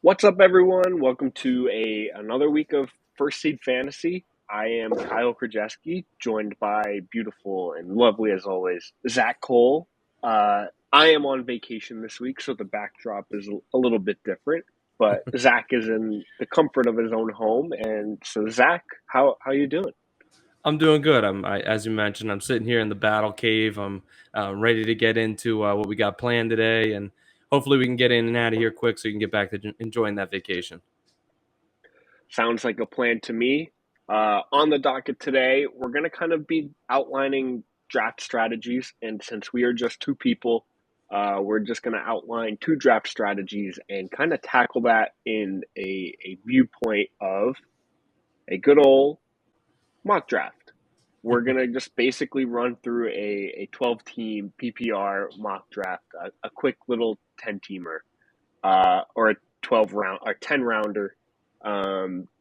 What's up, everyone? Welcome to another week of First Seed Fantasy. I am Kyle Krajewski, joined by beautiful and lovely, as always, Zach Cole. I am on vacation this week, so the backdrop is a little bit different. But Zach is in the comfort of his own home, and so Zach, how you doing? I'm doing good. As you mentioned, I'm sitting here in the battle cave. I'm ready to get into what we got planned today, and hopefully we can get in and out of here quick so you can get back to enjoying that vacation. Sounds like a plan to me. On the docket today, we're going to kind of be outlining draft strategies. And since we are just two people, we're just going to outline two draft strategies and kind of tackle that in a viewpoint of a good old mock draft. We're going to just basically run through a 12-team PPR mock draft, a quick little 10-teamer, or a 12 round or 10 rounder,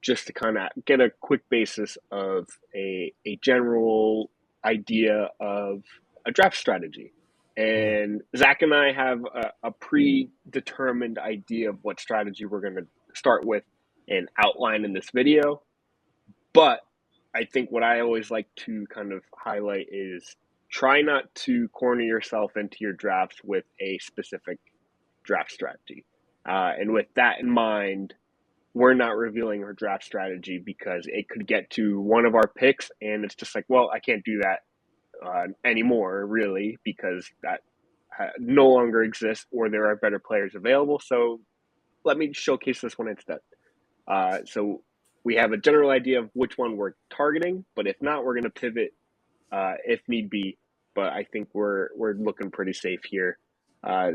just to kind of get a quick basis of a general idea of a draft strategy. And Zach and I have a predetermined idea of what strategy we're going to start with and outline in this video. But I think what I always like to kind of highlight is try not to corner yourself into your drafts with a specific draft strategy. And with that in mind, we're not revealing our draft strategy because it could get to one of our picks and it's just like, well, I can't do that anymore, really, because that no longer exists or there are better players available. So let me showcase this one instead. So we have a general idea of which one we're targeting, but if not, we're going to pivot if need be. But I think we're looking pretty safe here.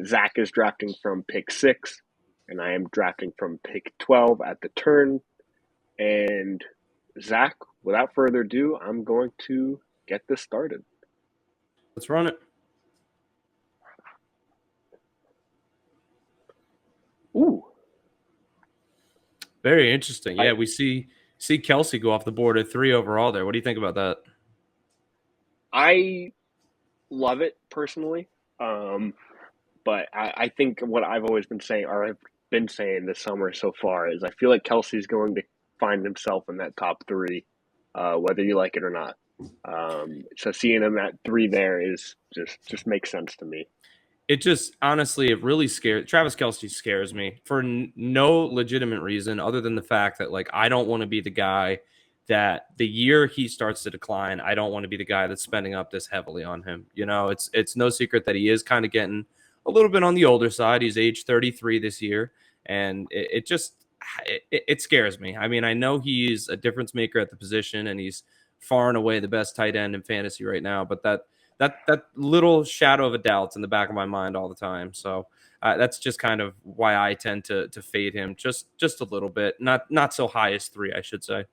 Zach is drafting from pick 6, and I am drafting from pick 12 at the turn. And Zach, without further ado, I'm going to get this started. Let's run it. Ooh. Very interesting. Yeah, we see Kelsey go off the board at 3 overall there. What do you think about that? I love it personally. But I think what I've always been saying, or I've been saying this summer so far, is I feel like Kelsey's going to find himself in that top 3, whether you like it or not. So seeing him at 3 there is just makes sense to me. It just honestly, it really scares Travis Kelce scares me for no legitimate reason other than the fact that I don't want to be the guy that the year he starts to decline, I don't want to be the guy that's spending up this heavily on him. It's no secret that he is kind of getting a little bit on the older side. He's age 33 this year, and it scares me. I mean, I know he's a difference maker at the position, and he's far and away the best tight end in fantasy right now, but that little shadow of a doubt's in the back of my mind all the time. So that's just kind of why I tend to fade him just a little bit, not so high as 3, I should say.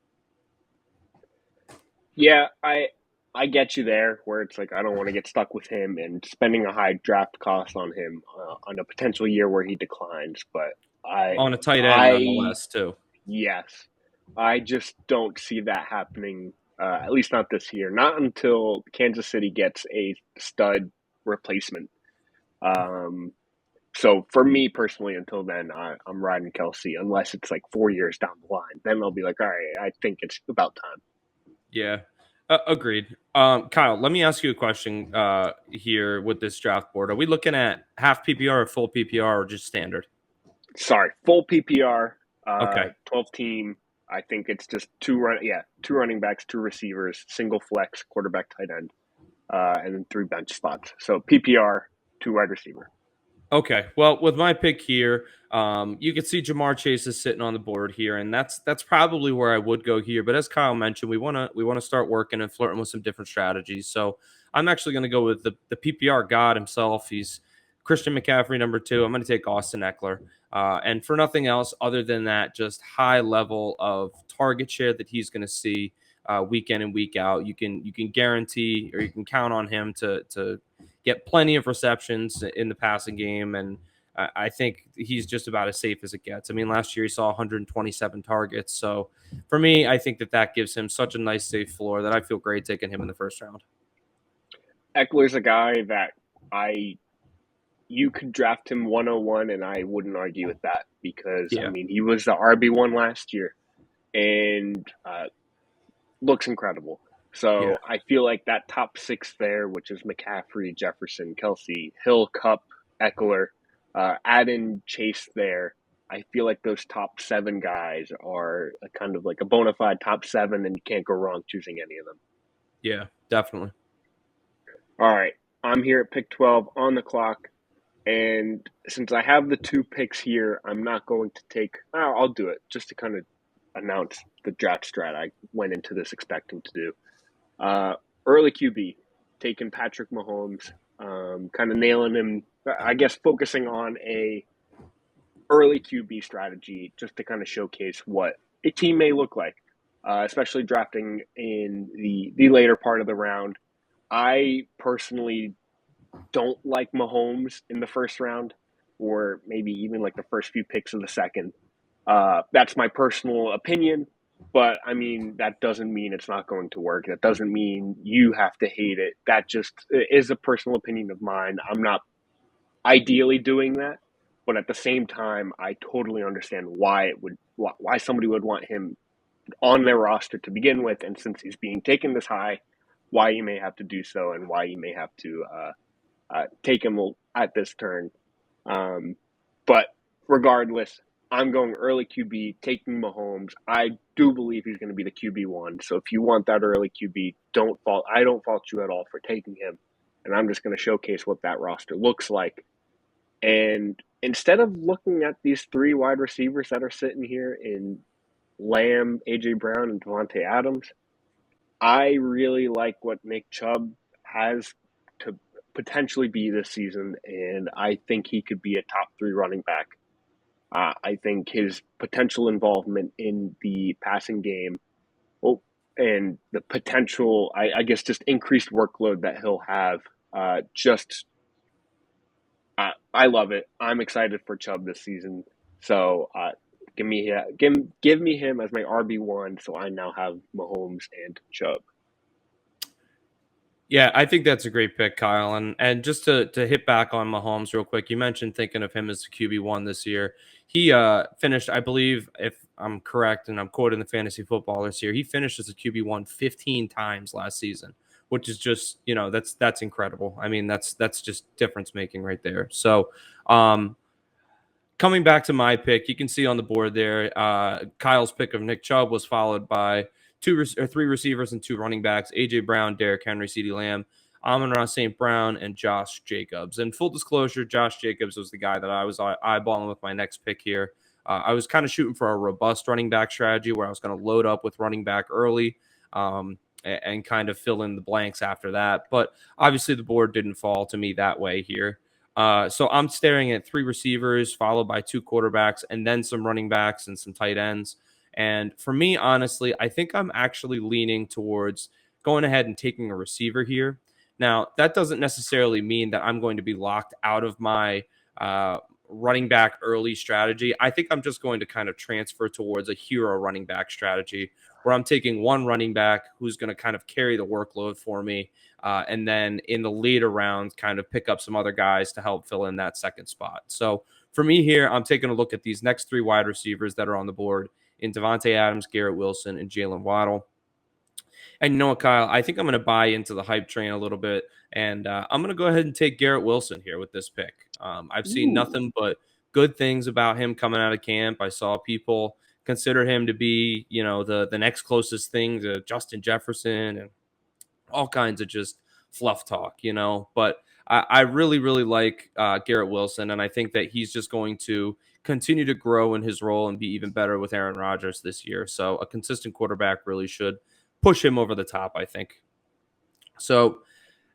Yeah, I get you there, where it's like I don't want to get stuck with him and spending a high draft cost on him on a potential year where he declines. But On a tight end, I nonetheless, too. yes, I just don't see that happening. At least not this year. Not until Kansas City gets a stud replacement. Um, so for me personally, until then, I'm riding Kelsey. Unless it's like 4 years down the line, then I'll be like, all right, I think it's about time. Yeah, agreed. Kyle, let me ask you a question here with this draft board. Are we looking at half PPR or full PPR or just standard? Sorry, full PPR, Okay. 12 team. I think it's just two running backs, 2 receivers, single flex, quarterback, tight end, and then 3 bench spots. So PPR, 2 wide receiver. Okay. Well, with my pick here, you can see Jamar Chase is sitting on the board here, and that's probably where I would go here. But as Kyle mentioned, we wanna start working and flirting with some different strategies. So I'm actually going to go with the PPR god himself. He's Christian McCaffrey, number 2. I'm going to take Austin Eckler, and for nothing else other than that, just high level of target share that he's going to see week in and week out. You can guarantee or you can count on him to get plenty of receptions in the passing game, and I think he's just about as safe as it gets. I mean, last year he saw 127 targets, so for me, I think that gives him such a nice safe floor that I feel great taking him in the first round. Eckler's a guy that I you could draft him 101, and I wouldn't argue with that because, I Yeah, mean, he was the RB1 last year and looks incredible. yeah, So I feel like that top six there, which is McCaffrey, Jefferson, Kelsey, Hill, Cup, Eckler, add in Chase there. I feel like those top seven guys are a kind of like a bona fide top seven, and you can't go wrong choosing any of them. yeah, definitely. All right, I'm here at pick 12 on the clock. And since I have the two picks here, I'm not going to take. I'll do it just to kind of announce the draft strat I went into this expecting to do. Uh, Early QB, taking Patrick Mahomes, kind of nailing him. I guess focusing on a early QB strategy just to kind of showcase what a team may look like, especially drafting in the later part of the round. I personally don't like Mahomes in the first round, or maybe even like the first few picks of the second. That's my personal opinion, but I mean, that doesn't mean it's not going to work. That doesn't mean you have to hate it. That just is a personal opinion of mine. I'm not ideally doing that, but at the same time, I totally understand why somebody would want him on their roster to begin with, and since he's being taken this high, why you may have to do so, and why you may have to take him at this turn. Um, but regardless, I'm going early QB, taking Mahomes. I do believe he's going to be the QB1. So if you want that early QB, don't fault. I don't fault you at all for taking him. And I'm just going to showcase what that roster looks like. And instead of looking at these three wide receivers that are sitting here in Lamb, AJ Brown, and Devontae Adams, I really like what Nick Chubb has to potentially be this season, and I think he could be a top three running back. I think his potential involvement in the passing game, oh, and the potential, I guess, just increased workload that he'll have, just I love it. I'm excited for Chubb this season. So give me him as my RB1. So I now have Mahomes and Chubb. Yeah, I think that's a great pick, Kyle. And just to hit back on Mahomes real quick, you mentioned thinking of him as the QB1 this year. He finished, I believe, if I'm correct, and I'm quoting the fantasy football this year, he finished as a QB1 15 times last season, which is just, that's incredible. I mean, that's just difference making right there. So coming back to my pick, you can see on the board there, Kyle's pick of Nick Chubb was followed by three receivers and two running backs: AJ Brown, Derrick Henry, CeeDee Lamb, Amon-Ra St. Brown, and Josh Jacobs. And full disclosure, Josh Jacobs was the guy that I was eyeballing with my next pick here. I was kind of shooting for a robust running back strategy where I was going to load up with running back early. And kind of fill in the blanks after that. But obviously, the board didn't fall to me that way here. So I'm staring at three receivers, followed by two quarterbacks, and then some running backs and some tight ends. And for me, honestly, I think I'm actually leaning towards going ahead and taking a receiver here. Now, that doesn't necessarily mean that I'm going to be locked out of my running back early strategy. I think I'm just going to kind of transfer towards a hero running back strategy where I'm taking one running back who's going to kind of carry the workload for me, and then in the later rounds, kind of pick up some other guys to help fill in that second spot. So for me here, I'm taking a look at these next three wide receivers that are on the board in Devontae Adams, Garrett Wilson, and Jalen Waddle. And you know what, Kyle? I think I'm going to buy into the hype train a little bit, and I'm going to go ahead and take Garrett Wilson here with this pick. I've seen Ooh. nothing but good things about him coming out of camp. I saw people consider him to be, the next closest thing to Justin Jefferson and all kinds of just fluff talk. But I really, really like Garrett Wilson, and I think that he's just going to continue to grow in his role and be even better with Aaron Rodgers this year. So a consistent quarterback really should push him over the top, I think. So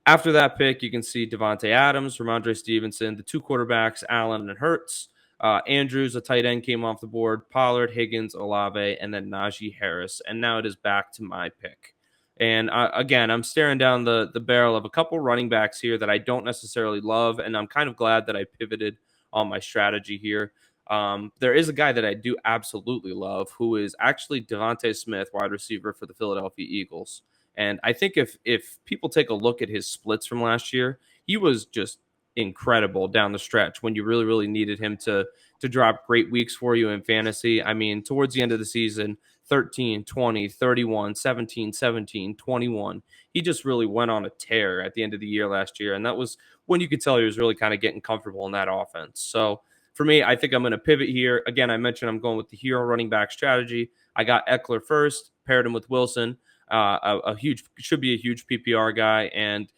after that pick, you can see Devontae Adams, Ramondre Stevenson, the two quarterbacks, Allen and Hurts. Andrews, a tight end, came off the board. Pollard, Higgins, Olave, and then Najee Harris. And now it is back to my pick. And again, I'm staring down the barrel of a couple running backs here that I don't necessarily love, and I'm kind of glad that I pivoted on my strategy here. There is a guy that I do absolutely love, who is actually Devontae Smith, wide receiver for the Philadelphia Eagles. And I think if people take a look at his splits from last year, he was just incredible down the stretch when you really, really needed him to drop great weeks for you in fantasy. I mean, towards the end of the season, 13, 20, 31, 17, 17, 21. He just really went on a tear at the end of the year last year. And that was when you could tell he was really kind of getting comfortable in that offense. So for me, I think I'm going to pivot here. Again, I mentioned I'm going with the hero running back strategy. I got Eckler first, paired him with Wilson. A huge, should be a huge PPR guy. And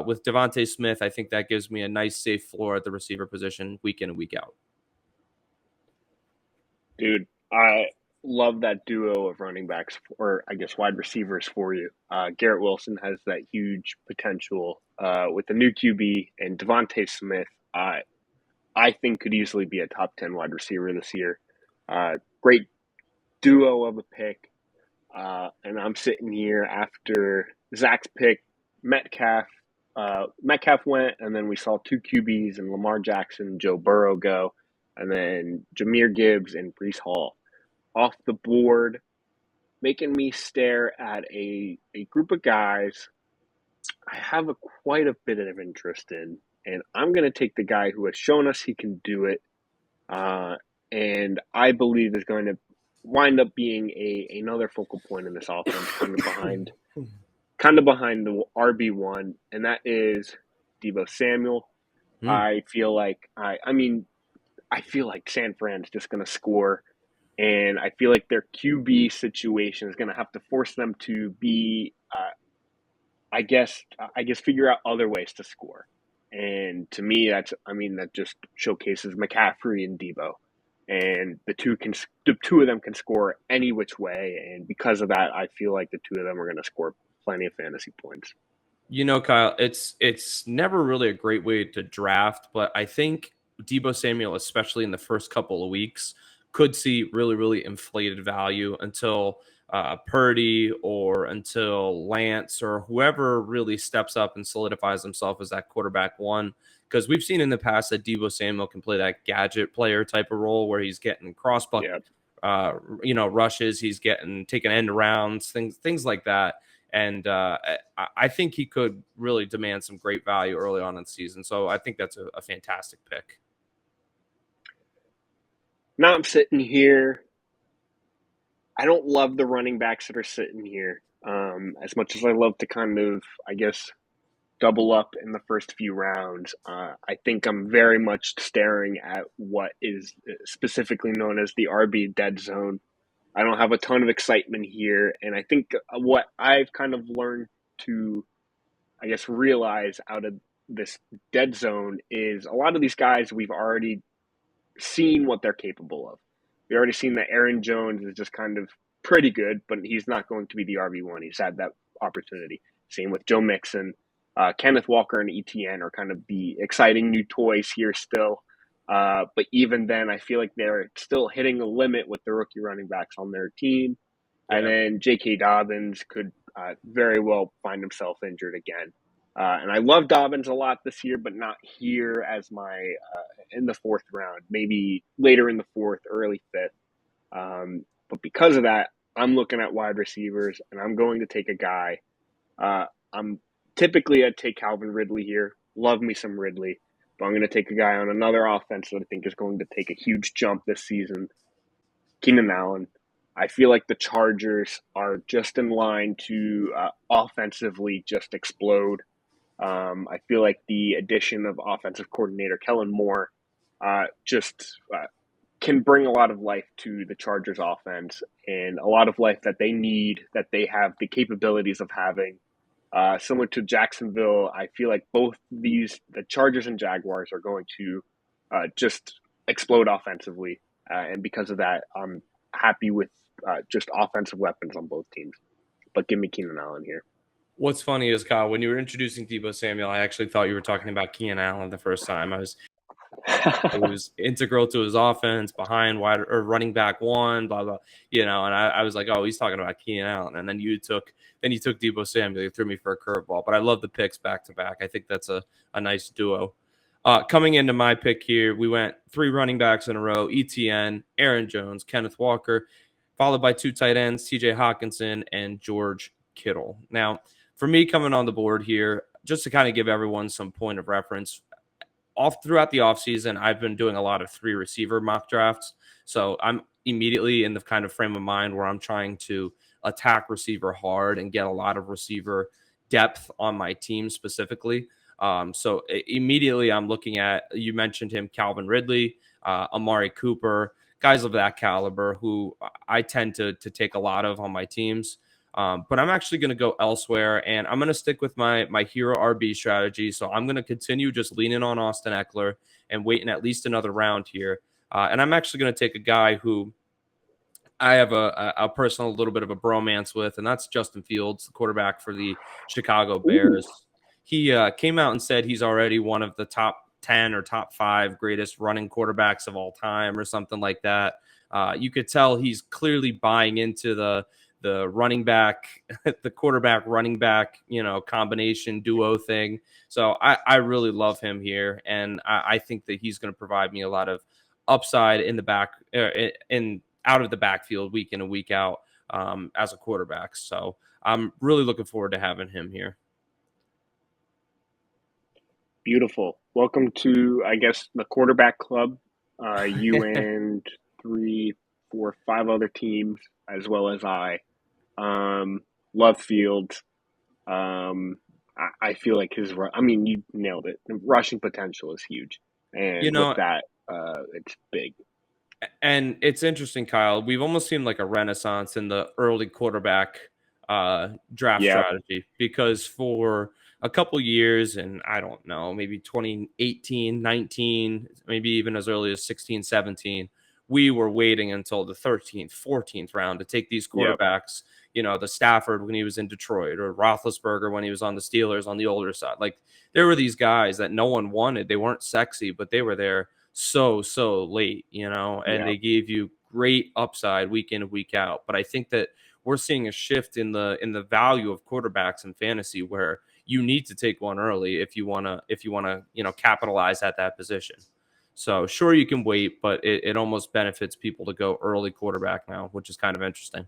with Devontae Smith, I think that gives me a nice safe floor at the receiver position week in and week out. Dude, I love that duo of running backs, or I guess wide receivers for you. Garrett Wilson has that huge potential with the new QB, and Devontae Smith, I think could easily be a top 10 wide receiver this year. Great duo of a pick. And I'm sitting here after Zach's pick, Metcalf. Metcalf went, and then we saw two QBs and Lamar Jackson, Joe Burrow go, and then Jahmyr Gibbs and Breece Hall off the board, making me stare at a group of guys I have quite a bit of interest in, and I'm going to take the guy who has shown us he can do it, and I believe is going to wind up being another focal point in this offense, kind of behind the RB1, and that is Deebo Samuel. I feel like I feel like San Fran's just going to score, and I feel like their QB situation is going to have to force them to be, I guess, figure out other ways to score. And to me, that just showcases McCaffrey and Deebo, and the two of them can score any which way, and because of that, I feel like the two of them are going to score plenty of fantasy points. You know, Kyle, it's never really a great way to draft, but I think Deebo Samuel, especially in the first couple of weeks, could see really, really inflated value until Purdy or until Lance or whoever really steps up and solidifies himself as that quarterback one. Because we've seen in the past that Deebo Samuel can play that gadget player type of role where he's getting cross buck, Yeah. rushes, he's getting taking end rounds, things like that. And I think he could really demand some great value early on in the season. So I think that's a fantastic pick. Now I'm sitting here. I don't love the running backs that are sitting here. As much as I love to kind of, I guess, double up in the first few rounds, I think I'm very much staring at what is specifically known as the RB dead zone. I don't have a ton of excitement here, and I think what I've kind of learned to, I guess, realize out of this dead zone is a lot of these guys we've already seen what they're capable of. We've already seen that Aaron Jones is just kind of pretty good, but he's not going to be the RB1. He's had that opportunity. Same with Joe Mixon. Kenneth Walker and ETN are kind of the exciting new toys here still. But even then, I feel like they're still hitting the limit with the rookie running backs on their team. Yeah. And then J.K. Dobbins could very well find himself injured again. And I love Dobbins a lot this year, but not here as my in the fourth round, maybe later in the fourth, early fifth. But because of that, I'm looking at wide receivers, and I'm going to take a guy. I'd take Calvin Ridley here. Love me some Ridley. But I'm going to take a guy on another offense that I think is going to take a huge jump this season, Keenan Allen. I feel like the Chargers are just in line to offensively just explode. I feel like the addition of offensive coordinator Kellen Moore can bring a lot of life to the Chargers offense, and a lot of life that they need, that they have the capabilities of having. Similar to Jacksonville, I feel like both the Chargers and Jaguars are going to just explode offensively. And because of that, I'm happy with just offensive weapons on both teams. But give me Keenan Allen here. What's funny is, Kyle, when you were introducing Deebo Samuel, I actually thought you were talking about Keenan Allen the first time. It was integral to his offense, behind wide or running back one, blah blah. And I was like, oh, he's talking about Keenan Allen, and then you took Deebo Samuel. You threw me for a curveball, but I love the picks back to back. I think that's a nice duo. Coming into my pick here, we went 3 running backs in a row: ETN, Aaron Jones, Kenneth Walker, followed by 2 tight ends, T.J. Hawkinson and George Kittle. Now, for me coming on the board here, just to kind of give everyone some point of reference, off throughout the offseason, I've been doing a lot of 3 receiver mock drafts. So I'm immediately in the kind of frame of mind where I'm trying to attack receiver hard and get a lot of receiver depth on my team specifically. So immediately I'm looking at, you mentioned him, Calvin Ridley, Amari Cooper, guys of that caliber who I tend to take a lot of on my teams. But I'm actually going to go elsewhere, and I'm going to stick with my hero RB strategy. So I'm going to continue just leaning on Austin Eckler and waiting at least another round here. And I'm actually going to take a guy who I have a personal little bit of a bromance with, and that's Justin Fields, the quarterback for the Chicago Ooh, Bears. He came out and said he's already one of the top 10 or top 5 greatest running quarterbacks of all time or something like that. You could tell he's clearly buying into the running back, the quarterback running back, combination duo thing. So I really love him here, and I think that he's going to provide me a lot of upside in the back in out of the backfield week in and week out as a quarterback. So I'm really looking forward to having him here. beautiful. Welcome to, I guess, the quarterback club. You and three, four, five other teams, as well as I. Love Fields. I feel like I mean, you nailed it. The rushing potential is huge. you And with know, that, it's big. And it's interesting, Kyle. We've almost seen like a renaissance in the early quarterback draft Yep. strategy because for a couple years, and I don't know, maybe 2018, 19, maybe even as early as 16, 17, we were waiting until the 13th, 14th round to take these Yep. quarterbacks. The Stafford when he was in Detroit, or Roethlisberger when he was on the Steelers on the older side. Like there were these guys that no one wanted. They weren't sexy, but they were there so late, and Yep. they gave you great upside week in and week out. But I think that we're seeing a shift in the value of quarterbacks in fantasy where you need to take one early if you want to capitalize at that position. So sure you can wait, but it almost benefits people to go early quarterback now, which is kind of interesting.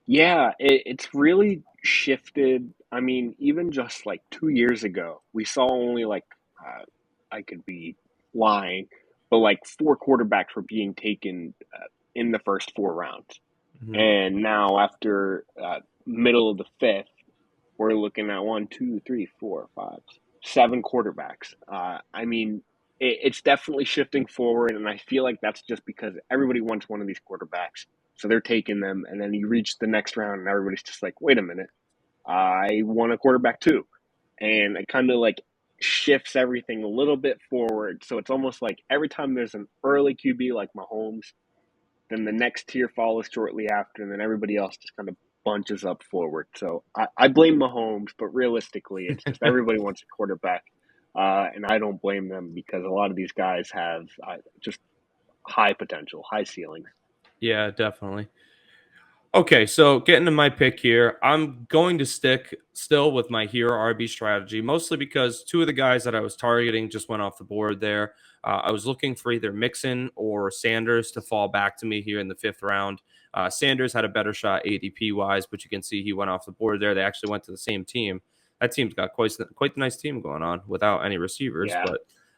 Yeah, it's really shifted. I mean, even just like 2 years ago, we saw only like, I could be lying, but like four quarterbacks were being taken in the first 4 rounds. Mhm. And now, after middle of the fifth, we're looking at one, two, three, four, five, 7 quarterbacks. I mean, it's definitely shifting forward, and I feel like that's just because everybody wants one of these quarterbacks, so they're taking them, and then you reach the next round, and everybody's just like, "Wait a minute, I want a quarterback too," and it kind of like shifts everything a little bit forward. So it's almost like every time there's an early QB like Mahomes, then the next tier follows shortly after, and then everybody else just kind of bunches up forward. So I blame Mahomes, but realistically, it's just everybody wants a quarterback, and I don't blame them because a lot of these guys have just high potential, high ceilings. Yeah, definitely. Okay, so getting to my pick here, I'm going to stick still with my hero RB strategy, mostly because 2 of the guys that I was targeting just went off the board there. I was looking for either Mixon or Sanders to fall back to me here in the 5th round. Sanders had a better shot ADP wise, but you can see he went off the board there. They actually went to the same team. That team's got quite the nice team going on without any receivers, Yeah,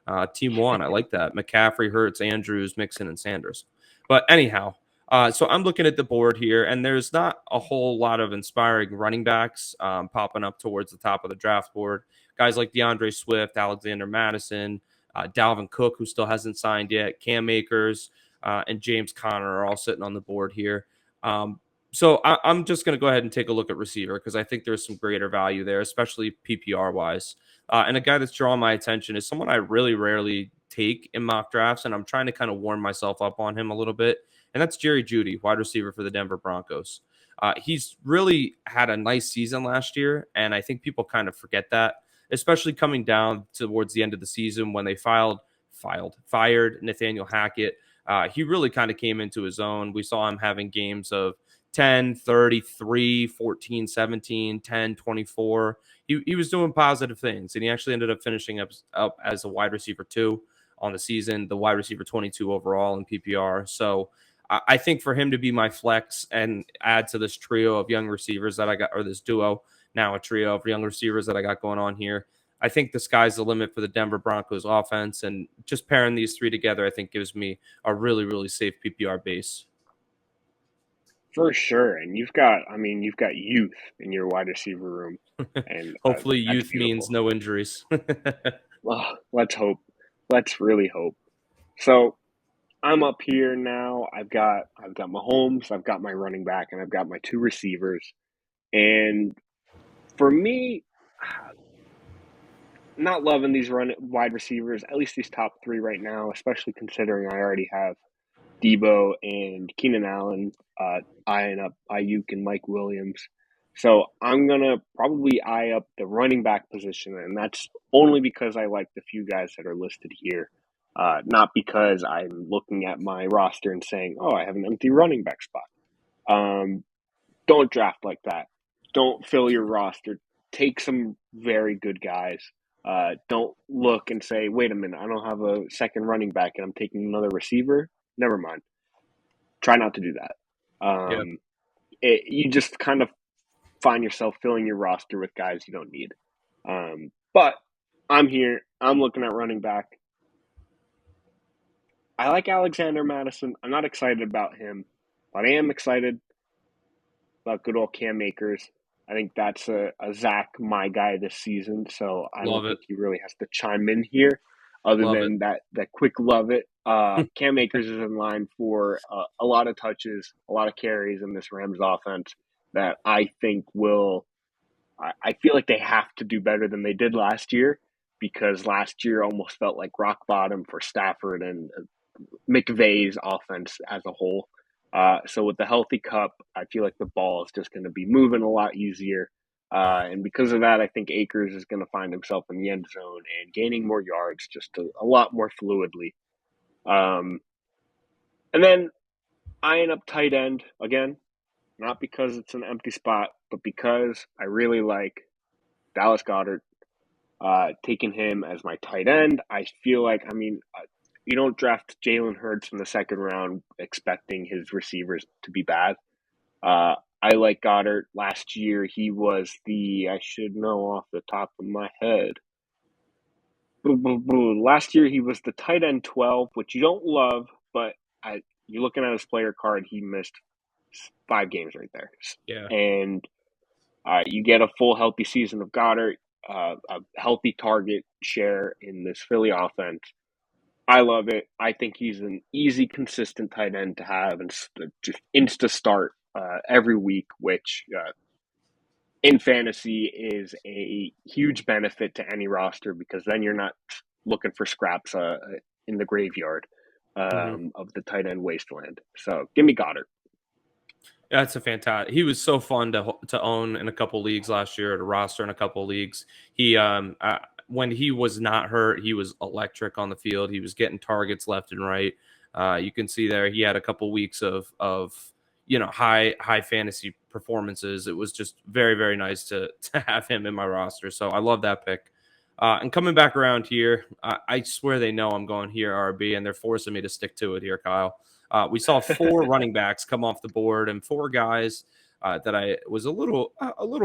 but team one, I like that. McCaffrey, Hurts, Andrews, Mixon, and Sanders. But anyhow, so I'm looking at the board here, and there's not a whole lot of inspiring running backs popping up towards the top of the draft board. Guys like DeAndre Swift, Alexander Madison, Dalvin Cook, who still hasn't signed yet, Cam Akers, and James Conner are all sitting on the board here. So I'm just going to go ahead and take a look at receiver because I think there's some greater value there, especially PPR wise. And a guy that's drawing my attention is someone I really rarely take in mock drafts, and I'm trying to kind of warm myself up on him a little bit, and that's Jerry Jeudy, wide receiver for the Denver Broncos. He's really had a nice season last year, and I think people kind of forget that, especially coming down towards the end of the season when they fired Nathaniel Hackett. He really kind of came into his own. We saw him having games of 10, 33, 14, 17, 10, 24. He was doing positive things, and he actually ended up finishing up as a wide receiver 2 on the season, the wide receiver 22 overall in PPR. So I think for him to be my flex and add to this trio of young receivers that I got, or this duo, now a trio of young receivers that I got going on here, I think the sky's the limit for the Denver Broncos offense. And just pairing these three together, I think gives me a really, really safe PPR base. For sure. And you've got youth in your wide receiver room, and Hopefully, that's youth means beautiful. no injuries. Oh, let's hope. Let's really hope. So I'm up here now. I've got Mahomes, I've got my running back, and I've got my two receivers. And for me, not loving these run wide receivers, at least these top three right now, especially considering I already have Debo and Keenan Allen, eyeing up Ayuk and Mike Williams. So I'm gonna probably eye up the running back position, and that's only because I like the few guys that are listed here, not because I'm looking at my roster and saying, "Oh, I have an empty running back spot." Um, don't draft like that. Don't fill your roster. Take some very good guys. Don't look and say, "Wait a minute, I don't have a second running back, and I'm taking another receiver." Never mind. Try not to do that. Yeah. You just kind of find yourself filling your roster with guys you don't need. But I'm here. I'm looking at running back. I like Alexander Madison. I'm not excited about him, but I am excited about good old Cam Akers. I think that's a Zach, my guy this season. So I Love don't it. think he really has to chime in here, other Love it. than that quick love it. Cam Akers is in line for a lot of touches, a lot of carries in this Rams offense that I think will. I feel like they have to do better than they did last year, because last year almost felt like rock bottom for Stafford and McVay's offense as a whole. So with the healthy Cup, I feel like the ball is just going to be moving a lot easier. And because of that, I think Akers is going to find himself in the end zone and gaining more yards just a lot more fluidly. Um, and then eyeing up tight end again, not because it's an empty spot, but because I really like Dallas Goddard. Taking him as my tight end, I feel like, you don't draft Jalen Hurts in the second round expecting his receivers to be bad. I like Goddard. Last year, he was I should know off the top of my head. Last year, he was the tight end 12, which you don't love, but you're looking at his player card, he missed 5 games right there. Yeah. And you get a full healthy season of Goddard, a healthy target share in this Philly offense. I love it. I think he's an easy, consistent tight end to have and just insta start every week, which in fantasy is a huge benefit to any roster, because then you're not looking for scraps in the graveyard Hmm. of the tight end wasteland. So give me Goddard. That's a fantastic. He was so fun to own in a couple leagues last year, to roster in a couple leagues. He when he was not hurt, he was electric on the field. He was getting targets left and right. You can see there he had a couple weeks of high fantasy performances. It was just very, very nice to have him in my roster. So I love that pick. And coming back around here, I swear they know I'm going here RB, and they're forcing me to stick to it here, Kyle. We saw four running backs come off the board and four guys that I was a little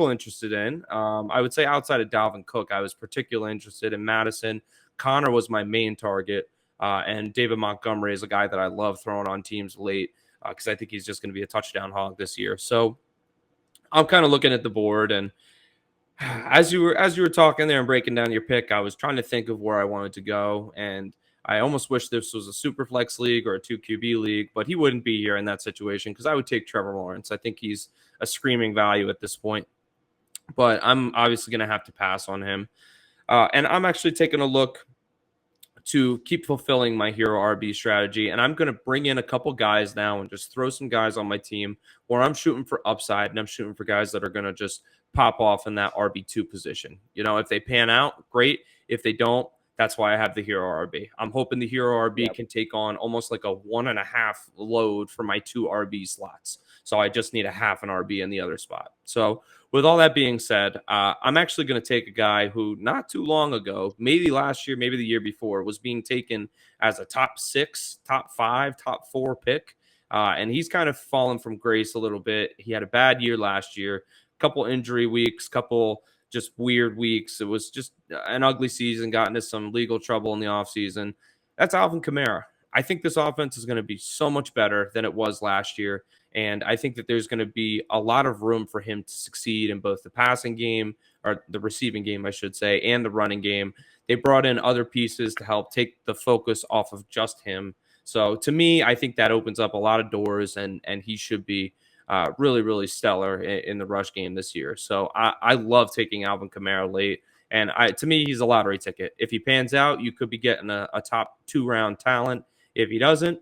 interested in. I would say outside of Dalvin Cook, I was particularly interested in Madison. Connor was my main target, and David Montgomery is a guy that I love throwing on teams late because I think he's just going to be a touchdown hog this year. So I'm kind of looking at the board, and as you were talking there and breaking down your pick, I was trying to think of where I wanted to go, and I almost wish this was a super flex league or a 2 QB league, but he wouldn't be here in that situation because I would take Trevor Lawrence. I think he's a screaming value at this point, but I'm obviously going to have to pass on him. And I'm actually taking a look to keep fulfilling my hero RB strategy. And I'm going to bring in a couple guys now and just throw some guys on my team where I'm shooting for upside and I'm shooting for guys that are going to just pop off in that RB2 position. If they pan out, great. If they don't, that's why I have the hero RB. I'm hoping the hero RB Yep. can take on almost like a 1.5 load for my 2 RB slots. So I just need a half an RB in the other spot. So with all that being said, I'm actually going to take a guy who not too long ago, maybe last year, maybe the year before, was being taken as a top 6, top 5, top 4 pick. And he's kind of fallen from grace a little bit. He had a bad year last year, couple injury weeks, couple just weird weeks. It was just an ugly season, got into some legal trouble in the offseason. That's Alvin Kamara. I think this offense is going to be so much better than it was last year. And I think that there's going to be a lot of room for him to succeed in both the passing game, or the receiving game, I should say, and the running game. They brought in other pieces to help take the focus off of just him. So to me, I think that opens up a lot of doors, and he should be really, really stellar in the rush game this year. So I love taking Alvin Kamara late. And to me, he's a lottery ticket. If he pans out, you could be getting a top 2 round talent. If he doesn't,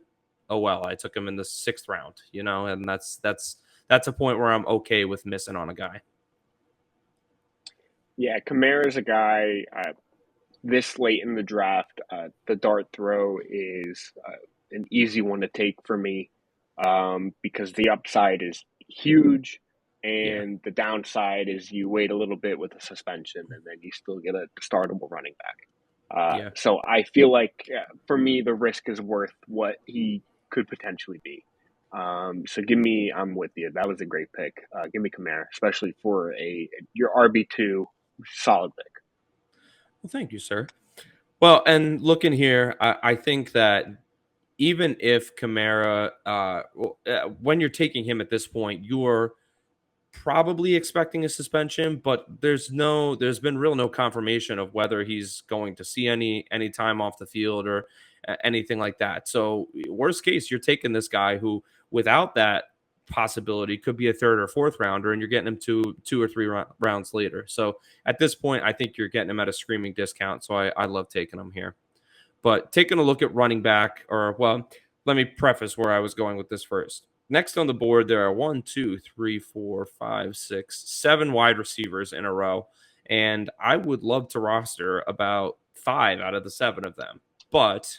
oh well, I took him in the 6th round, and that's a point where I'm okay with missing on a guy. Yeah, Kamara's a guy this late in the draft. The dart throw is an easy one to take for me because the upside is huge, Yeah. and the downside is you wait a little bit with a suspension, and then you still get a startable running back. Yeah. So I feel like for me, the risk is worth what he could potentially be. So I'm with you. That was a great pick. Give me Kamara, especially for your RB2 solid pick. Well, thank you, sir. Well, and looking here, I think that even if Kamara, when you're taking him at this point, you're probably expecting a suspension, but there's been real no confirmation of whether he's going to see any time off the field or anything like that. So worst case, you're taking this guy who, without that possibility, could be a 3rd or 4th rounder, and you're getting him two or three rounds later. So at this point, I think you're getting him at a screaming discount. So I love taking him here. But taking a look at running back, or well, let me preface where I was going with this first. Next on the board, there are 1, 2, 3, 4, 5, 6, 7 wide receivers in a row. And I would love to roster about 5 out of the 7 of them. But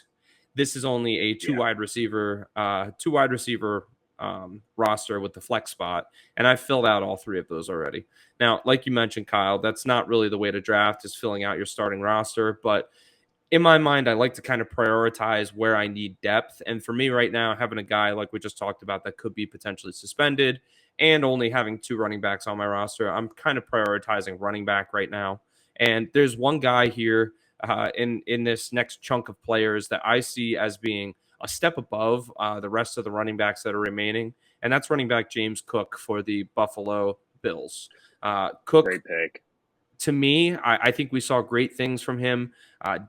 this is only a two Yeah, wide receiver roster with the flex spot. And I've filled out all 3 of those already. Now, like you mentioned, Kyle, that's not really the way to draft, is filling out your starting roster. But in my mind, I like to kind of prioritize where I need depth. And for me right now, having a guy like we just talked about that could be potentially suspended and only having 2 running backs on my roster, I'm kind of prioritizing running back right now. And there's one guy here in this next chunk of players that I see as being a step above the rest of the running backs that are remaining. And that's running back James Cook for the Buffalo Bills. Cook, great pick. to me, I think we saw great things from him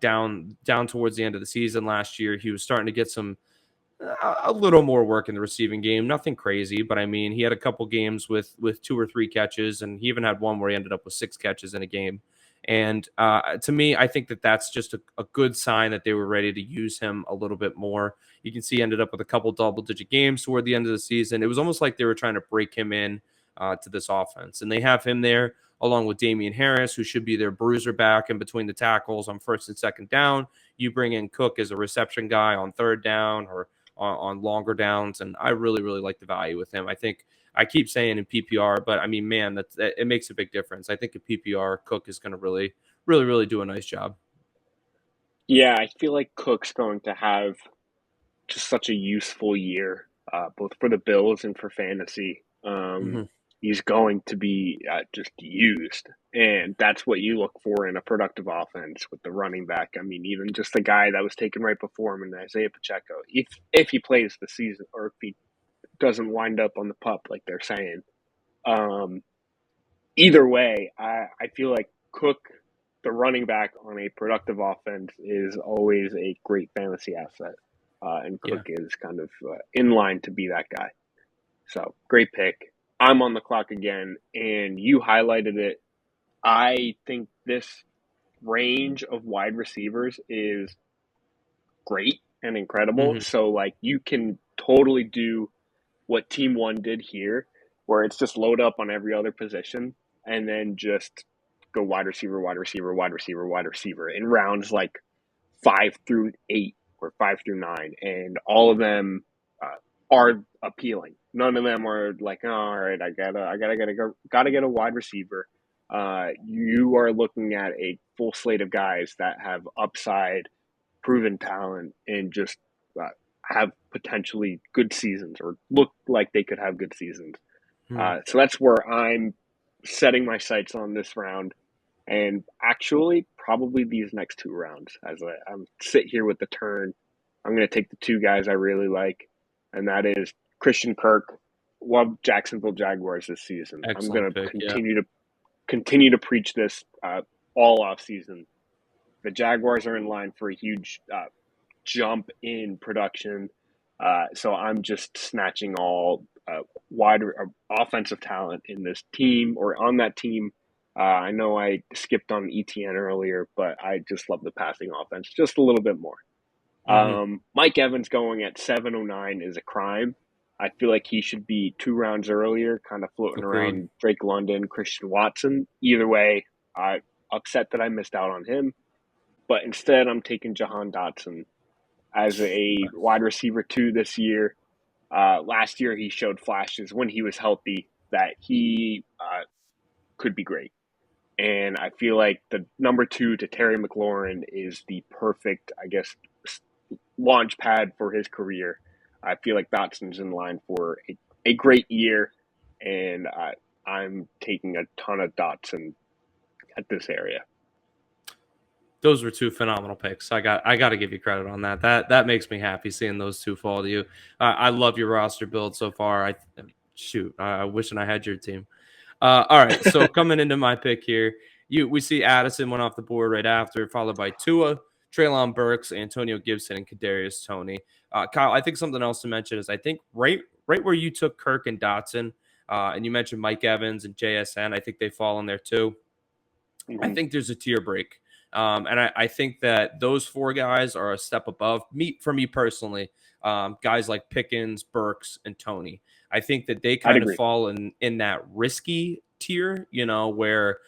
down towards the end of the season last year. He was starting to get a little more work in the receiving game. Nothing crazy, but I mean, he had a couple games with 2 or 3 catches, and he even had one where he ended up with 6 catches in a game. And to me, I think that that's just a good sign that they were ready to use him a little bit more. You can see he ended up with a couple double-digit games toward the end of the season. It was almost like they were trying to break him in to this offense, and they have him there along with Damian Harris, who should be their bruiser back in between the tackles on 1st and 2nd down. You bring in Cook as a reception guy on 3rd down or on longer downs, and I really, really like the value with him. I think I keep saying in PPR, but I mean, man, it makes a big difference. I think in PPR, Cook is going to really, really, really do a nice job. Yeah, I feel like Cook's going to have just such a useful year, both for the Bills and for fantasy. Mm-hmm. He's going to be just used, and that's what you look for in a productive offense with the running back. I mean, even just the guy that was taken right before him, and Isaiah Pacheco, if he plays the season or if he doesn't wind up on the pup like they're saying. Um, Either way, I feel like Cook, the running back on a productive offense, is always a great fantasy asset. And Yeah. Cook is kind of in line to be that guy. So great pick. I'm on the clock again, and you highlighted it. I think this range of wide receivers is great and incredible. Mm-hmm. So, like, you can totally do what Team One did here, where it's just load up on every other position and then just go wide receiver, wide receiver, wide receiver, wide receiver in rounds like 5 through 8 or 5 through 9, and all of them are appealing. None of them are like, oh, all right, gotta get a wide receiver. You are looking at a full slate of guys that have upside, proven talent, and just uh, have potentially good seasons or look like they could have good seasons. Hmm. So that's where I'm setting my sights on this round. And actually, probably these next two rounds, as I'm sit here with the turn, I'm going to take the two guys I really like, and that is Christian Kirk. Love Jacksonville Jaguars this season. I'm Excellent going to pick. Yeah. continue to preach this all off season. The Jaguars are in line for a huge jump in production. So I'm just snatching all wide offensive talent in this team or on that team. I know I skipped on ETN earlier, but I just love the passing offense just a little bit more. Hmm. Mike Evans going at 709 is a crime. I feel like he should be 2 rounds earlier, kind of floating Agreed. around Drake London, Christian Watson. Either way, I'm upset that I missed out on him. But instead, I'm taking Jahan Dotson as a wide receiver two this year. Last year, he showed flashes when he was healthy that he could be great. And I feel like the number two to Terry McLaurin is the perfect, I guess, launch pad for his career. I feel like Dotson's in line for a great year, and I'm taking a ton of Dotson at this area. Those were two phenomenal picks. I got to give you credit on that. That makes me happy seeing those two fall to you. I love your roster build so far. I wishing I had your team. All right, so coming into my pick here, we see Addison went off the board right after, followed by Tua, Treylon Burks, Antonio Gibson, and Kadarius Toney. Kyle, I think something else to mention is I think right where you took Kirk and Dotson, and you mentioned Mike Evans and JSN. I think they fall in there too. I Mm-hmm. think there's a tier break. And I think that those four guys are a step above me for me personally. Guys like Pickens, Burks, and Tony. I think that they I'd kind of agree. fall in that risky tier, where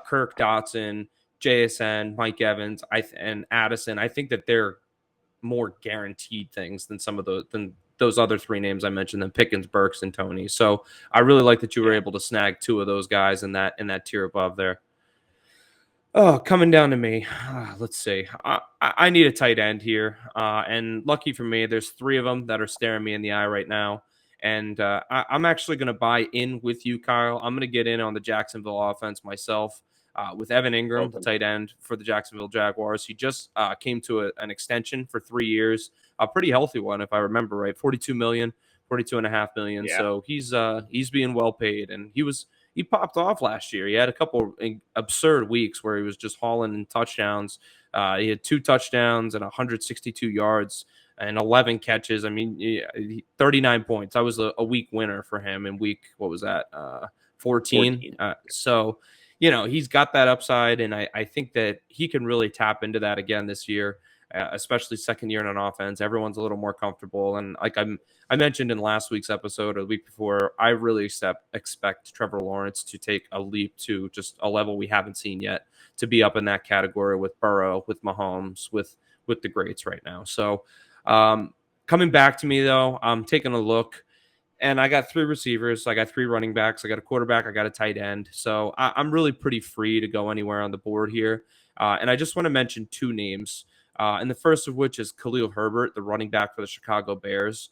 Kirk, Dotson, JSN, Mike Evans, and Addison. I think that they're more guaranteed things than some of those other three names I mentioned, than Pickens, Burks, and Tony. So I really like that you were Yeah. able to snag two of those guys in that tier above there. Oh, coming down to me. Let's see. I need a tight end here, and lucky for me, there's three of them that are staring me in the eye right now. And I'm actually going to buy in with you, Kyle. I'm going to get in on the Jacksonville offense myself with Evan Ingram, the Open. tight end for the Jacksonville Jaguars. He just came to an extension for 3 years, a pretty healthy one, if I remember right. 42 million, 42.5 million. Yeah. So he's being well paid, and he popped off last year. He had a couple absurd weeks where he was just hauling in touchdowns. He had 2 touchdowns and 162 yards and 11 catches. I mean, 39 points. That was a week winner for him in week, what was that, 14? 14. So, he's got that upside, and I think that he can really tap into that again this year. Especially second year in an offense, everyone's a little more comfortable. And like I mentioned in last week's episode or the week before, I really expect Trevor Lawrence to take a leap to just a level we haven't seen yet, to be up in that category with Burrow, with Mahomes, with the greats right now. So coming back to me though, I'm taking a look. And I got three receivers. I got three running backs. I got a quarterback. I got a tight end. So I'm really pretty free to go anywhere on the board here. And I just want to mention two names. And the first of which is Khalil Herbert, the running back for the Chicago Bears.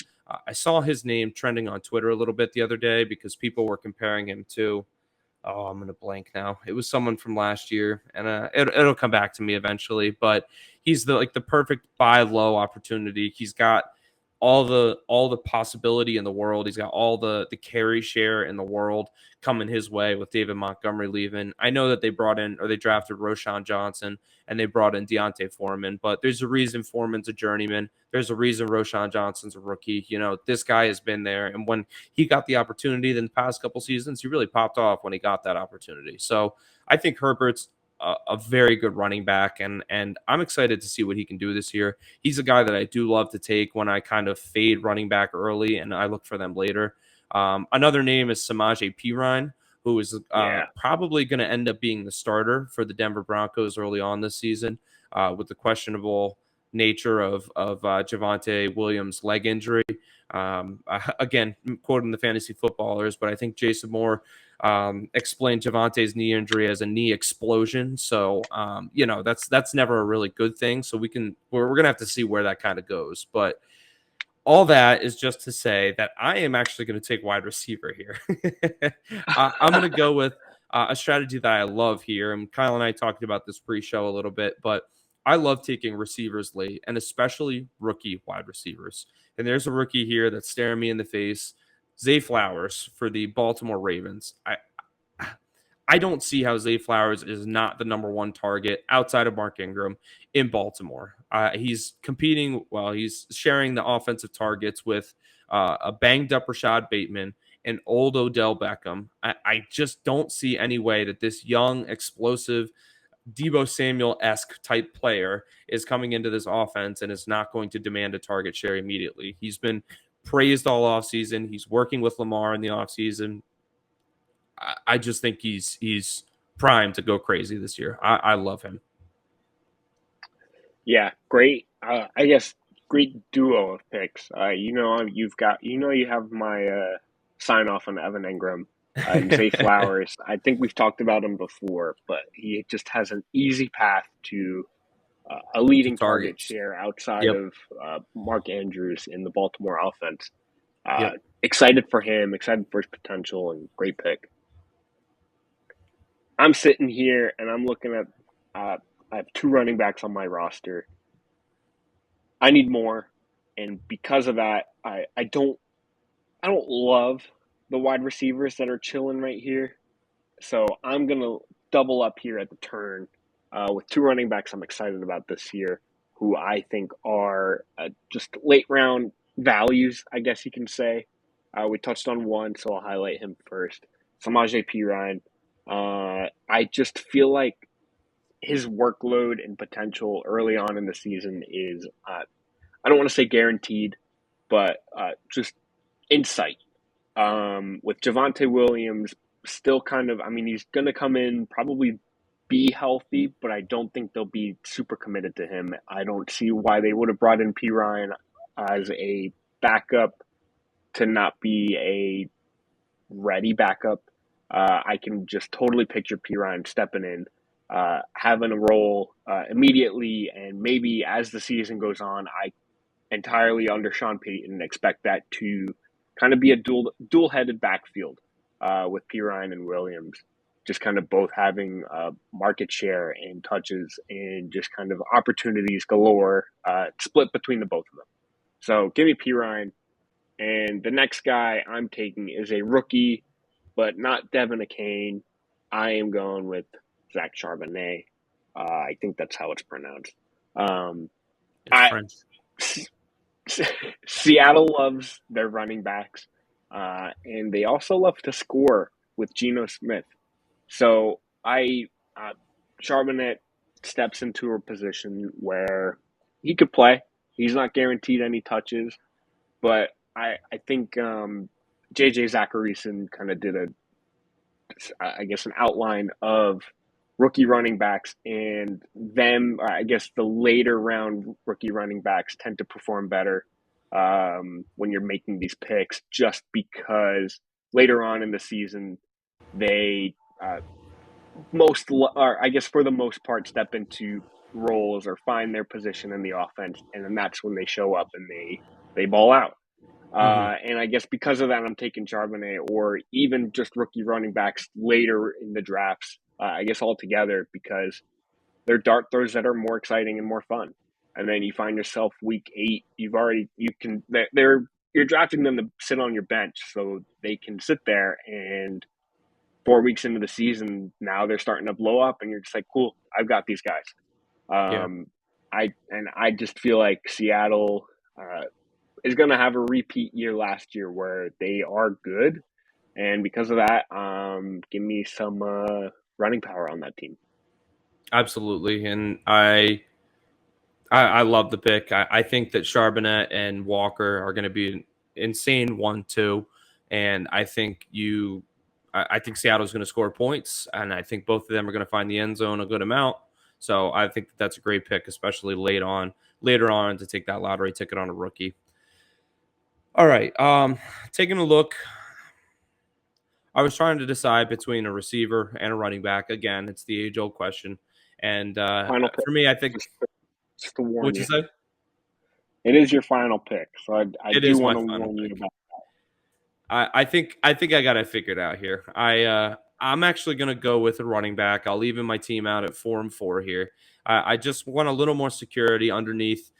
I saw his name trending on Twitter a little bit the other day because people were comparing him to, oh, I'm going to blank now. It was someone from last year, and it'll come back to me eventually. But he's the perfect buy low opportunity. He's got all the possibility in the world. He's got all the carry share in the world coming his way with David Montgomery leaving. I know that they drafted Roshan Johnson and they brought in Deontay Foreman, but there's a reason Foreman's a journeyman. There's a reason Roshan Johnson's a rookie. This guy has been there, and when he got the opportunity in the past couple seasons, he really popped off when he got that opportunity. So I think Herbert's a very good running back, and I'm excited to see what he can do this year. He's a guy that I do love to take when I kind of fade running back early and I look for them later. Another name is Samaje Perine, who is Yeah. probably going to end up being the starter for the Denver Broncos early on this season with the questionable nature of Javonte Williams' leg injury. Again, quoting the fantasy footballers, but I think Jason Moore explained Javante's knee injury as a knee explosion. So, that's never a really good thing. So we're going to have to see where that kind of goes. But all that is just to say that I am actually going to take wide receiver here. I'm going to go with a strategy that I love here, and Kyle and I talked about this pre-show a little bit, but I love taking receivers late, and especially rookie wide receivers. And there's a rookie here that's staring me in the face, Zay Flowers for the Baltimore Ravens. I don't see how Zay Flowers is not the number one target outside of Mark Ingram in Baltimore. He's competing, well, he's sharing the offensive targets with a banged up Rashad Bateman and old Odell Beckham. I just don't see any way that this young, explosive, Debo Samuel-esque type player is coming into this offense and is not going to demand a target share immediately. He's been praised all offseason. He's working with Lamar in the offseason. I just think he's primed to go crazy this year. I love him. Yeah, great. I guess great duo of picks. You have my sign off on Evan Engram and Zay Flowers. I think we've talked about him before, but he just has an easy path to a To leading target targets. share outside Yep. of Mark Andrews in the Baltimore offense. Uh, Yep. Excited for him, excited for his potential, and great pick. I'm sitting here and I'm looking at. I have two running backs on my roster. I need more, and because of that, I don't love the wide receivers that are chilling right here. So I'm gonna double up here at the turn with two running backs I'm excited about this year, who I think are just late round values, I guess you can say. We touched on one, so I'll highlight him first. Samaje Perine. I just feel like his workload and potential early on in the season is I don't want to say guaranteed, but just insight. With Javonte Williams still kind of, I mean, he's going to come in, probably be healthy, but I don't think they'll be super committed to him. I don't see why they would have brought in P. Ryan as a backup to not be a ready backup. I can just totally picture P. Ryan stepping in, having a role immediately, and maybe as the season goes on, I entirely under Sean Payton expect that to kind of be a dual headed backfield with P Ryan and Williams, just kind of both having market share and touches and just kind of opportunities galore, split between the both of them. So give me P Ryan, and the next guy I'm taking is a rookie, but not Devin Akane. I am going with Zach Charbonnet. I think that's how it's pronounced. Um, It's I French. Seattle loves their running backs, and they also love to score with Geno Smith. So Charbonnet steps into a position where he could play. He's not guaranteed any touches, but I think JJ Zacharyson kind of did I guess, an outline of rookie running backs, and them. I guess the later round rookie running backs tend to perform better when you're making these picks, just because later on in the season they or I guess for the most part, step into roles or find their position in the offense, and then that's when they show up and they ball out. Mm-hmm. And I guess because of that, I'm taking Charbonnet or even just rookie running backs later in the drafts. I guess altogether because they're dart throws that are more exciting and more fun. And then you find yourself week 8. You're drafting them to sit on your bench so they can sit there, and 4 weeks into the season now they're starting to blow up, and you're just like, cool, I've got these guys. Yeah. Um, I just feel like Seattle. Is going to have a repeat year last year where they are good, and because of that, give me some running power on that team. Absolutely. And I love the pick. I think that Charbonnet and Walker are going to be an insane 1-2. And I think Seattle's going to score points. And I think both of them are going to find the end zone a good amount. So I think that's a great pick, especially later on to take that lottery ticket on a rookie. All right. Taking a look. I was trying to decide between a receiver and a running back. Again, it's the age old question. And Final pick, for me, I think, just to warn what'd you you, say? it is your final pick. So I It do is want my to final warn you pick. about. I think I got it figured out here. I'm actually going to go with a running back. I'll even my team out at 4-4 here. I just want a little more security underneath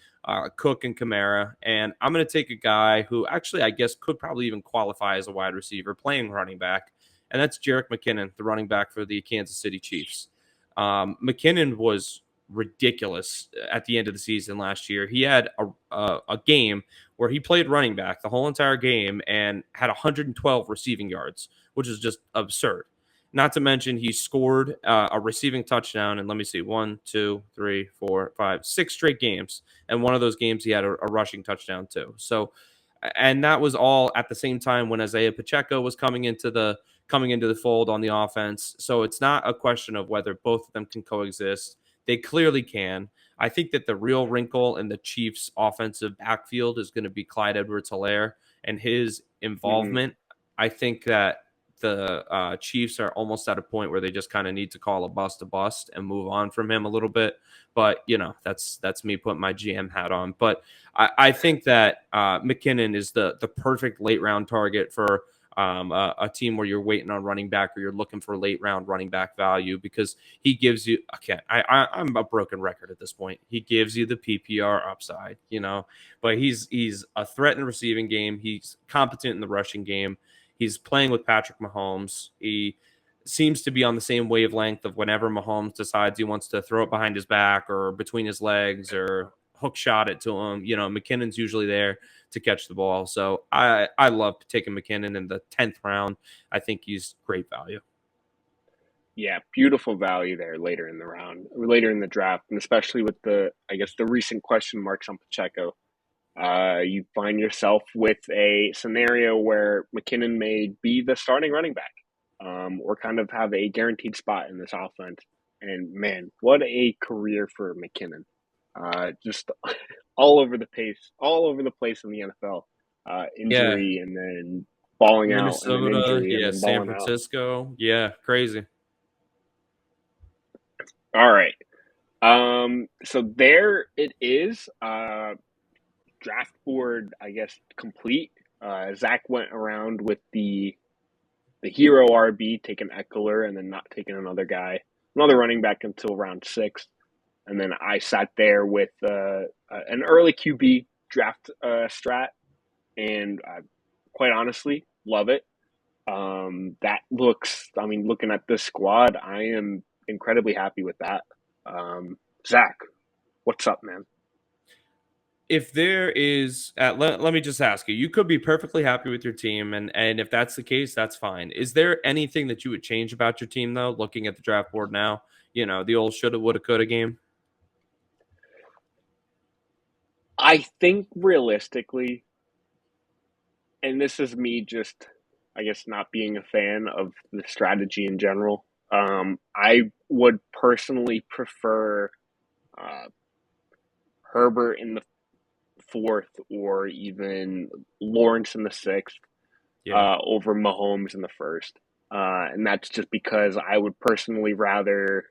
Cook and Kamara, and I'm going to take a guy who actually I guess could probably even qualify as a wide receiver playing running back, and that's Jerick McKinnon, the running back for the Kansas City Chiefs. McKinnon was ridiculous at the end of the season last year. He had a game where he played running back the whole entire game and had 112 receiving yards, which is just absurd. Not to mention, he scored a receiving touchdown, and let me see, 1, 2, 3, 4, 5, 6 straight games, and one of those games he had a rushing touchdown too. So, and that was all at the same time when Isaiah Pacheco was coming into the fold on the offense. So it's not a question of whether both of them can coexist. They clearly can. I think that the real wrinkle in the Chiefs' offensive backfield is going to be Clyde Edwards-Helaire and his Mm-hmm. involvement. I think that the Chiefs are almost at a point where they just kind of need to call a bust and move on from him a little bit. But that's me putting my GM hat on. But I think that McKinnon is the perfect late round target for a team where you're waiting on running back or you're looking for late round running back value because he gives you. Okay, I'm a broken record at this point. He gives you the PPR upside, but he's a threat in the receiving game. He's competent in the rushing game. He's playing with Patrick Mahomes. He seems to be on the same wavelength of whenever Mahomes decides he wants to throw it behind his back or between his legs or hook shot it to him. McKinnon's usually there to catch the ball. So I love taking McKinnon in the 10th round. I think he's great value. Yeah, beautiful value there later in the round, later in the draft, and especially with I guess, the recent question marks on Pacheco. You find yourself with a scenario where McKinnon may be the starting running back, or kind of have a guaranteed spot in this offense. And man, what a career for McKinnon! Just all over the place in the NFL. Yeah. Injury and then balling out, and then Minnesota. injury and Yeah. then San balling out. Francisco. Yeah. Crazy. All right. So there it is. Draft board, I guess, complete. Zach went around with the hero RB, taking Eckler and then not taking another running back until round 6. And then I sat there with an early QB draft strat, and quite honestly, love it. Looking at this squad, I am incredibly happy with that. Zach, what's up, man? If there is let me just ask you, you could be perfectly happy with your team, and if that's the case, that's fine. Is there anything that you would change about your team though, looking at the draft board now, the old shoulda woulda coulda game? I think realistically, and this is me just, I guess, not being a fan of the strategy in general. I would personally prefer uh, Herbert in the 4th, or even Lawrence in the 6th, Yeah. over Mahomes in the 1st. And that's just because I would personally rather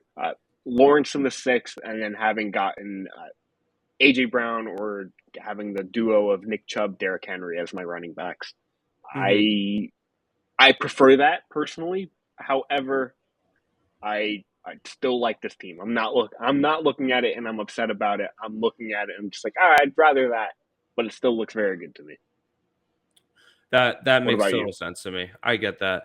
Lawrence in the 6th, and then having gotten AJ Brown, or having the duo of Nick Chubb, Derrick Henry as my running backs. Hmm. I prefer that personally. However, I still like this team. I'm not looking at it and I'm upset about it. I'm looking at it and I'm just like, I'd rather that, but it still looks very good to me. That What makes about you? total sense to me. I get that.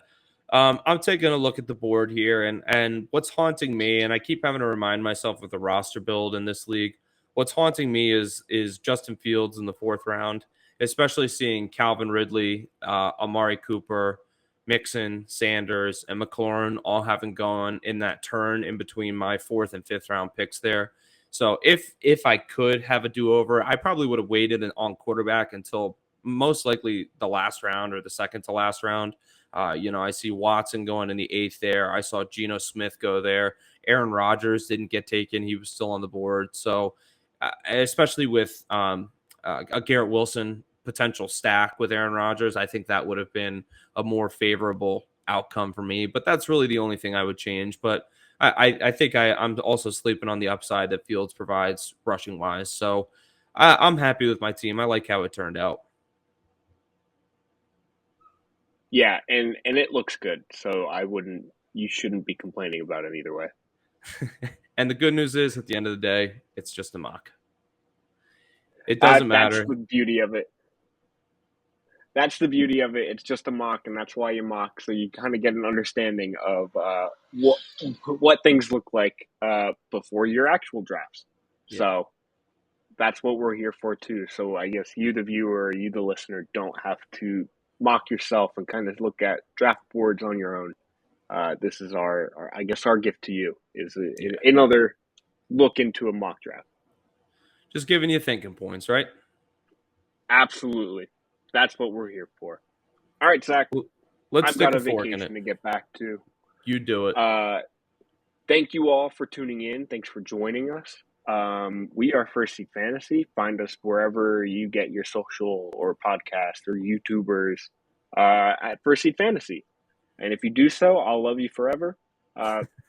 I'm taking a look at the board here, and what's haunting me, and I keep having to remind myself of the roster build in this league. What's haunting me is Justin Fields in the 4th round, especially seeing Calvin Ridley, Amari Cooper, Mixon, Sanders, and McLaurin all having gone in that turn in between my 4th and 5th round picks there. So if I could have a do over, I probably would have waited on quarterback until most likely the last round or the second to last round. I see Watson going in the 8th there. I saw Geno Smith go there. Aaron Rodgers didn't get taken. He was still on the board. So, especially with a Garrett Wilson potential stack with Aaron Rodgers, I think that would have been a more favorable outcome for me. But that's really the only thing I would change. But I think I'm also sleeping on the upside that Fields provides rushing wise. So I'm happy with my team. I like how it turned out. Yeah, and it looks good. So I wouldn't. you shouldn't be complaining about it either way. And the good news is, at the end of the day, it's just a mock. It doesn't That's matter. the beauty of it. That's the beauty of it. It's just a mock, and that's why you mock, so you kind of get an understanding of what things look like before your actual drafts. Yeah. So that's what we're here for too. So I guess you, the viewer, you, the listener, don't have to mock yourself and kind of look at draft boards on your own. This is our I guess, our gift to you is another look into a mock draft. Just giving you thinking points, right? Absolutely, that's what we're here for. All right, Zach, Let's I've stick got a a fork in vacation it. to get back to. You do it. Thank you all for tuning in. Thanks for joining us. We are First Seat Fantasy. Find us wherever you get your social or podcast or YouTubers at First Seat Fantasy. And if you do so, I'll love you forever.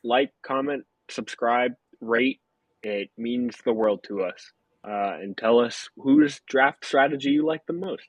Like, comment, subscribe, rate. It means the world to us. And tell us whose draft strategy you like the most.